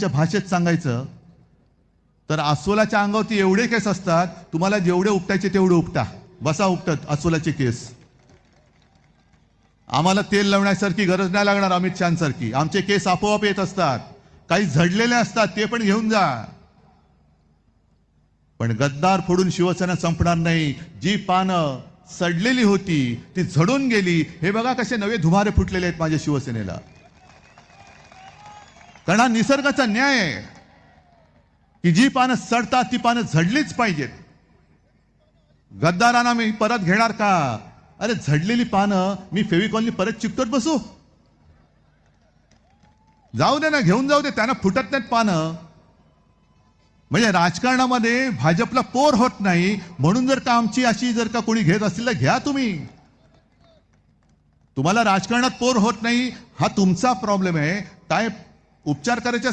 भाषेत सांगायचं तर अस्वलाच्या अंगावरती एवढे केस असतात, तुम्हाला जेवढे उपटायचे तेवढे उपटा, बसा उपटत अस्वलाचे केस. आम्हाला तेल लावण्यासारखी गरज नाही लागणार अमित शहांसारखी. आमचे केस आपोआप येत असतात. काही झडलेले असतात ते पण घेऊन जा. पण गद्दार फोडून शिवसेना संपणार नाही. जी पानं सडलेली होती ती झडून गेली. हे बघा कसे नवे धुमारे फुटलेले आहेत माझ्या शिवसेनेला. कारण हा निसर्गाचा न्याय आहे की जी पानं सडतात ती पानं झडलीच पाहिजेत. गद्दारांना मी परत घेणार का? अरे झडलेली पानं मी फेविकॉलनी परत चिकटत बसू? जाऊ दे ना, घेऊन जाऊ दे, त्यांना फुटत नाहीत पानं. म्हणजे राजकारणामध्ये भाजपला पोर होत नाही म्हणून जर का आमची अशी जर का कोणी घेत असतील तर घ्या तुम्ही. तुम्हाला राजकारणात पोर होत नाही हा तुमचा प्रॉब्लेम आहे. काय उपचार करायच्या